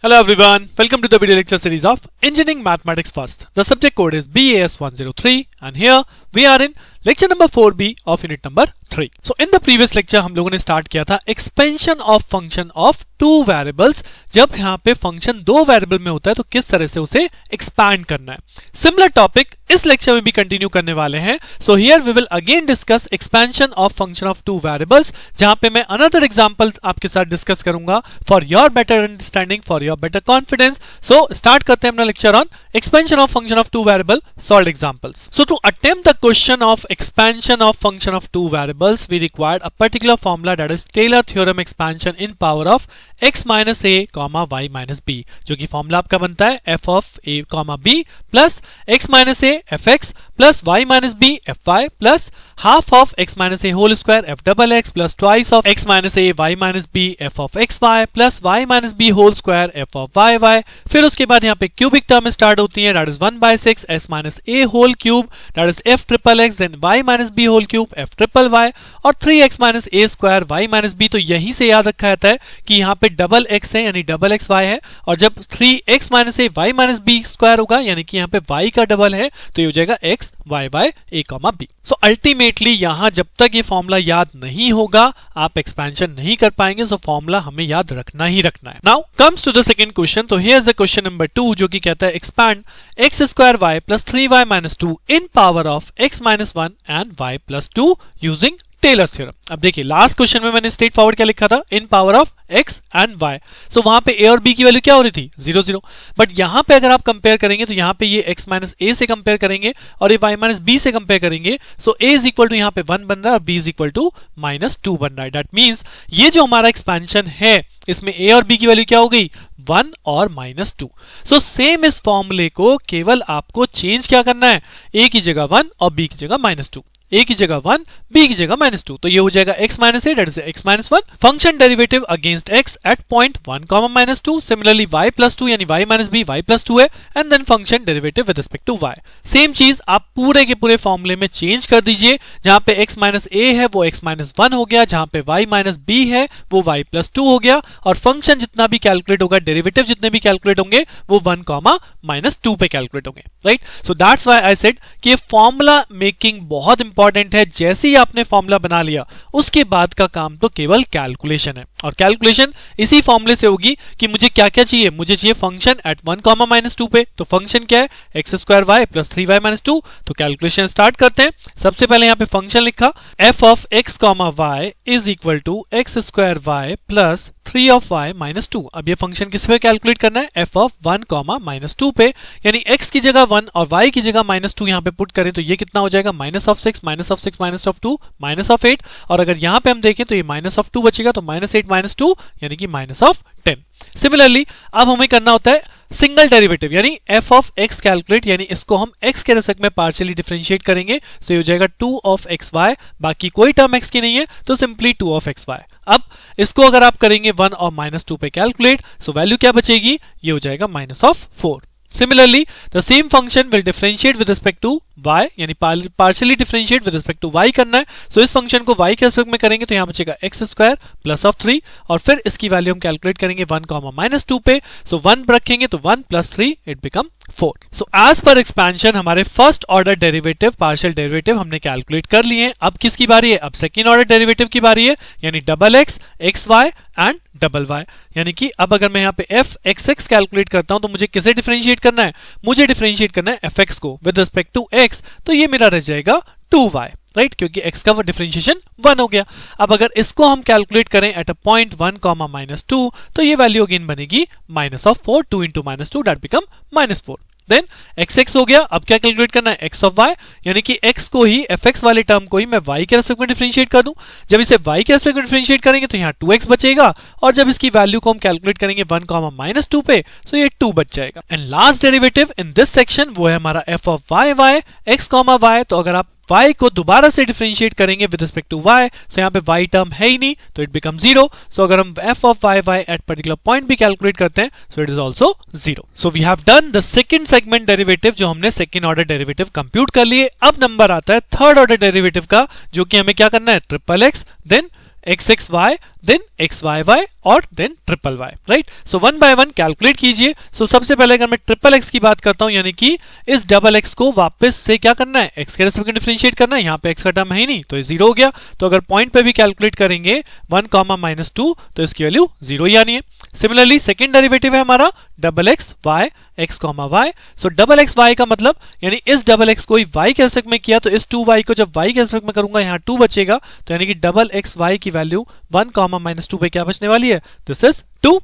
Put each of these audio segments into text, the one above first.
Hello everyone, welcome to the video lecture series of Engineering Mathematics First. The subject code is BAS103 and here we are in lecture number 4B of unit number 3. So in the previous lecture हम लोगों ने start किया था expansion of function of two variables. जब यहाँ पे function दो variable में होता है तो किस तरह से उसे expand करना है. Similar topic इस lecture में भी continue करने वाले हैं. So here we will again discuss expansion of function of two variables जहाँ पे मैं another example आपके साथ discuss करूंगा for your better understanding, for your better confidence. So start करते हैं अपना lecture on expansion of function of two variable solved examples. So to attempt the question of expansion of function of two variables, we required a particular formula, that is Taylor theorem expansion in power of x minus a comma y minus b, जो कि formula आपका बनता है f of a comma b plus x minus a fx plus y minus b fy plus half of x minus a whole square f double x plus twice of x minus a y minus b f of xy plus y minus b whole square f of yy. फिर उसके बाद यहाँ पे cubic term start होती है, that is 1/6 s minus a whole cube, that is f triple x, then y minus b whole cube f triple y और 3x minus a square y minus b. तो यहीं से याद रखा जाता है कि यहाँ पे डबल x है यानी डबल x y है, और जब 3x minus a y minus b square होगा यानी कि यहाँ पे y का डबल है तो ये हो जाएगा x y by a comma b. So ultimately यहाँ जब तक ये फॉर्मूला याद नहीं होगा आप एक्सपेंशन नहीं कर पाएंगे. सो फॉर्मूला हमें याद रखना ही रखना है. Now comes to the second question. तो here is the question number 2 जो कि कहता है expand x square y plus 3y minus 2 in power of x minus 1 and y plus 2 using Taylor's theorem. अब देखिए लास्ट क्वेश्चन में मैंने straight forward क्या लिखा था, in power of x and y. So वहां पे a और b की वैल्यू क्या हो रही थी, 0 0. बट यहां पे अगर आप कंपेयर करेंगे तो यहां पे ये x माइनस a से कंपेयर करेंगे और ये y माइनस b से कंपेयर करेंगे. So a is equal to यहां पे 1 बन रहा है और b is equal to minus 2 बन रहा है. दैट मीन्स ये जो हमारा एक्सपेंशन है इसमें a और b की वैल्यू क्या हो गई, 1 और माइनस 2. सो सेम इस फॉर्मूले को केवल आपको चेंज क्या करना है, a की जगह 1 और b की जगह माइनस 2, a की जगह 1 b की जगह माइनस 2. तो ये हो जाएगा x minus a, that is x minus 1. Function derivative against x at point 1 comma minus 2. Similarly y plus 2 यानी y minus b y plus 2 है and then function derivative with respect to y. Same चीज आप पूरे के पूरे फॉर्मूले में change कर दीजिए. जहां पे x माइनस a है वो x माइनस 1 हो गया, जहां पे y माइनस b है वो y प्लस 2 हो गया, और फंक्शन जितना भी कैलकुलेट होगा, डेरिवेटिव जितने भी कैलकुलेट होंगे वो 1 कॉमा माइनस 2 पे कैलकुलेट होंगे. Right, so that's why I said कि ये फॉर्मूला मेकिंग बहुत इंपॉर्टेंट है. जैसे ही आपने फॉर्मूला बना लिया उसके बाद का काम तो केवल कैलकुलेशन है, और कैलकुलेशन इसी फॉर्मूले से होगी कि मुझे क्या क्या चाहिए. मुझे चाहिए फंक्शन एट 1 कॉमा माइनस 2 पे. तो फंक्शन क्या है, x square y plus 3y minus 2. तो कैलकुलेशन स्टार्ट करते हैं. सबसे पहले यहाँ पे फंक्शन लिखा f of x comma y is equal to x square y plus 3 of y minus 2. अब ये फंक्शन किस पे कैलकुलेट करना है, f ऑफ 1 कॉमा माइनस 2 पे, यानी x की जगह 1 और y की जगह माइनस 2 यहाँ पे पुट करें तो ये कितना हो जाएगा, minus of 6 minus of 6 minus of 2 minus of 8. और अगर यहाँ पे हम देखें तो ये माइनस ऑफ 2 बचेगा, तो माइनस 8 माइनस 2 यानी कि माइनस ऑफ 10. सिमिलरली अब हमें करना होता है सिंगल डेरिवेटिव यानी f ऑफ x कैलकुलेट, यानी इसको हम x के रेस्पेक्ट में पार्शियली डिफरेंशिएट करेंगे. सो ये हो जाएगा 2 ऑफ xy, बाकी कोई टर्म x की नहीं है तो सिंपली 2 ऑफ xy. अब इसको अगर आप करेंगे 1 और माइनस 2 पे कैलकुलेट, सो वैल्यू क्या बचेगी, ये हो जाएगा minus of 4. Similarly, the same function will differentiate with respect to y, यानी partially differentiate with respect to y करना है. So इस फंक्शन को y के रेस्पेक्ट में करेंगे तो यहाँ बचेगा x स्क्वायर प्लस ऑफ 3, और फिर इसकी वैल्यू हम कैलकुलेट करेंगे 1 कॉमा माइनस 2 पे. सो 1 रखेंगे तो 1 plus 3 it become 4. So as per expansion हमारे first order derivative partial derivative हमने कैलकुलेट कर लिए. अब किसकी बारी है, अब सेकेंड ऑर्डर डेरिवेटिव की बारी है, यानी double x x y and double y. यानी कि अब अगर मैं यहाँ पे f x कैलकुलेट करता हूं तो मुझे किसे डिफरेंशिएट करना है, मुझे डिफरेंशिएट करना है fx को विद रिस्पेक्ट टू x. तो ये मेरा रह जाएगा 2y, राइट, क्योंकि x का डिफरेंशिएशन 1 हो गया. अब अगर इसको हम कैलकुलेट करें at a point 1 comma minus 2 तो ये वैल्यू अगेन बनेगी minus of 4, 2 into minus 2 that become minus 4. Then x हो गया. अब क्या कैलकुलेट करना है, x ऑफ y, यानी कि x को ही fx वाले टर्म को ही मैं y के रेस्पेक्ट में डिफरेंशिएट कर दूं. जब इसे y के रेस्पेक्ट में डिफरेंशिएट करेंगे तो यहाँ 2x बचेगा, और जब इसकी वैल्यू को हम कैलकुलेट करेंगे 1 कॉमा माइनस 2 पे तो ये 2 बच जाएगा. And last derivative in this section वो है हमारा f of y x comma y. तो अगर आप y को दोबारा से डिफरेंशिएट करेंगे विद रिस्पेक्ट टू y, सो यहाँ पे y टर्म है ही नहीं तो इट बिकम 0. सो अगर हम f of y at particular point भी कैलकुलेट करते हैं so it is also 0. So we have done the second segment derivative, जो हमने सेकंड ऑर्डर डेरिवेटिव कंप्यूट कर लिए. अब नंबर आता है थर्ड ऑर्डर डेरिवेटिव का, जो कि हमें क्या करना है, triple x then x x y then X Y Y और then triple Y, right. So one by one calculate कीजिए। सो सबसे पहले अगर मैं ट्रिपल एक्स की बात करता हूं, यानी कि इस डबल एक्स को वापस से क्या करना है, एक्स के रेस्पेक्ट में डिफरेंशिएट करना है। यहाँ पे एक्स का टर्म है ही नहीं तो ये जीरो हो गया। तो अगर पॉइंट पे भी कैलकुलेट करेंगे 1, -2 तो इसकी वैल्यू जीरो ही आनी है। सिमिलरली सेकंड डेरिवेटिव है हमारा double x y x comma y. So double x y का मतलब यानी इस डबल एक्स को वाई के रेस्पेक्ट में किया तो इस 2y को जब y के रेस्पेक्ट में करूंगा यहाँ 2 बचेगा, तो यानी कि डबल एक्स वाई की वैल्यू 1, -2 पे क्या बचने वाली है, this is 2।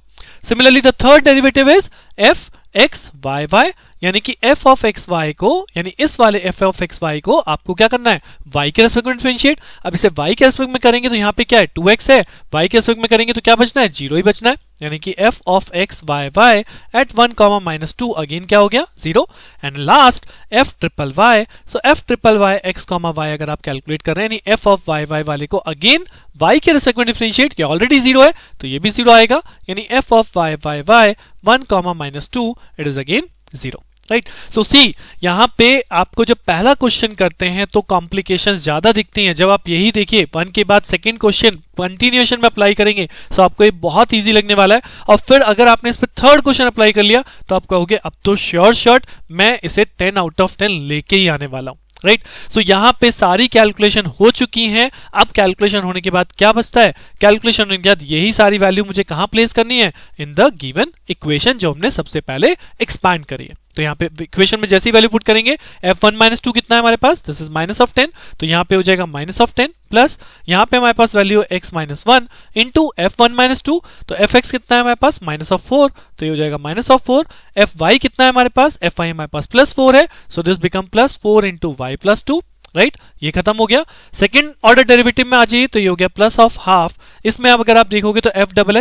Similarly the third derivative is f x Y y, यानी कि f ऑफ एक्स वाई को, यानी इस वाले f ऑफ एक्स वाई को आपको क्या करना है, y के रेस्पेक्ट में डिफरेंशिएट। अब इसे y के रेस्पेक्ट में करेंगे तो यहाँ पे क्या है 2x है, y के रेस्पेक्ट में करेंगे तो क्या बचना है, 0 ही बचना है। यानी कि f of x Y y at 1, -2 again क्या हो गया 0। And last f triple y. So f triple y x comma y अगर आप कैलकुलेट कर रहे हैं यानी f ऑफ वाई वाई वाले को अगेन y के रेस्पेक्ट में डिफरेंशिएट किया, ऑलरेडी 0 है तो ये भी 0 आएगा, यानी f of Y Y Y 1, -2 it is again 0, right. So see यहाँ पे आपको जब पहला क्वेश्चन करते हैं तो कॉम्प्लिकेशंस ज्यादा दिखती हैं। जब आप यही देखिए 1 के बाद सेकंड क्वेश्चन कंटिन्यूएशन में अप्लाई करेंगे तो आपको ये बहुत इजी लगने वाला है। और फिर अगर आपने इस पे थर्ड क्वेश्चन अप्लाई कर लिया तो आप कहोगे अब तो श्योर शॉट मैं इसे 10 आउट ऑफ 10 लेके ही आने वाला हूं, राइट। सो यहाँ पे सारी कैलकुलेशन हो चुकी है। अब कैलकुलेशन होने के बाद क्या बचता है, कैलकुलेशन होने के बाद यही सारी वैल्यू मुझे कहां प्लेस करनी है, इन द गिवन इक्वेशन जो हमने सबसे पहले एक्सपैंड करी है। तो यहाँ पे इक्वेशन में जैसी वैल्यू पुट करेंगे f1 -2 कितना है हमारे पास, दिस इज -10, तो यहाँ पे हो जाएगा -10 प्लस यहाँ पे हमारे पास वैल्यू x -1 इंटू f1 -2, तो fx कितना है हमारे पास -4, तो ये हो जाएगा -4। fy कितना है हमारे पास, fy हमारे पास +4 है, so this become +4 into y +2, right. ये खत्म हो गया। सेकंड ऑर्डर डेरिवेटिव में आ जाइए तो ये हो गया +12। इसमें अब अगर आप देखोगे तो f डबल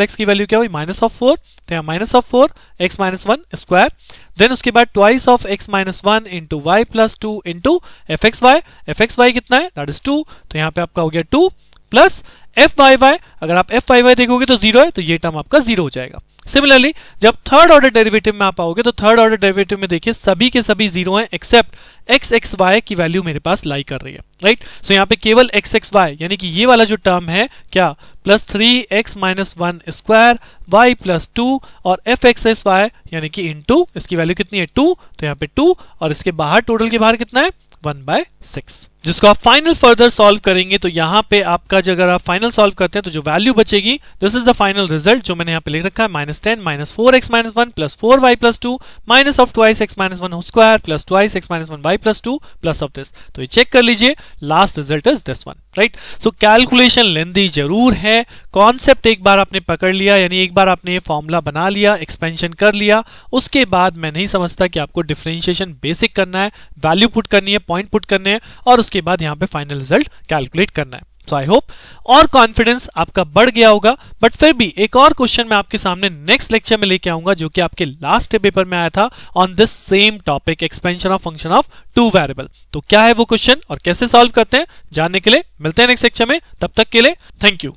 एक्स की वैल्यू क्या हुई, -4, तो यहाँ -4 x -1 स्क्वायर, देन उसके बाद twice of x -1 into y +2 into f y कितना है, दैट इज 2, तो यहाँ पे आपका हो गया 2 प्लस f अगर आप f देखोगे तो 0 है तो ये टर्म आपका 0 हो जाएगा। सिमिलरली जब थर्ड ऑर्डर डेरिवेटिव में आप आओगे तो थर्ड ऑर्डर डेरिवेटिव में देखिए सभी के सभी 0 हैं एक्सेप्ट x की वैल्यू मेरे पास लाई कर रही है, राइट। सो यहाँ पे केवल x यानी कि ये वाला जो टर्म है क्या, +3x -1 स्क्वायर y +2 और fxy यानी कि इंटू इसकी वैल्यू कितनी है 2, तो यहाँ पे 2 और इसके बाहर टोटल के बाहर कितना है 1/6, जिसको आप फाइनल फर्दर सॉल्व करेंगे तो यहाँ पे आपका जो अगर आप फाइनल सॉल्व करते हैं तो जो वैल्यू बचेगी this is the final result जो मैंने यहाँ पे लिख रखा है, -10 -4x -1 +4y +2 minus of twice x -1 square plus twice x -1 y +2 plus of this. तो ये चेक कर लीजिए, last result is this one, right. So calculation lengthy जरूर है, कॉन्सेप्ट एक बार आपने पकड़ लिया यानी एक बार आपने ये फॉर्मूला बना लिया, एक्सपेंशन कर लिया, उसके बाद मैं नहीं समझता कि आपको डिफरेंशिएशन बेसिक करना है, वैल्यू पुट करनी है, पॉइंट पुट करने हैं और उसके बाद यहाँ पे फाइनल रिजल्ट कैलकुलेट करना है। सो आई होप और कॉन्फिडेंस आपका बढ़ गया होगा। बट फिर भी एक और क्वेश्चन मैं आपके सामने नेक्स्ट लेक्चर में लेके आऊंगा जो कि आपके लास्ट पेपर में आया था on this same topic, expansion of function of 2 variable. तो क्या है वो क्वेश्चन और कैसे सॉल्व करते हैं जानने के लिए मिलते हैं नेक्स्ट लेक्चर में, तब तक के लिए थैंक यू।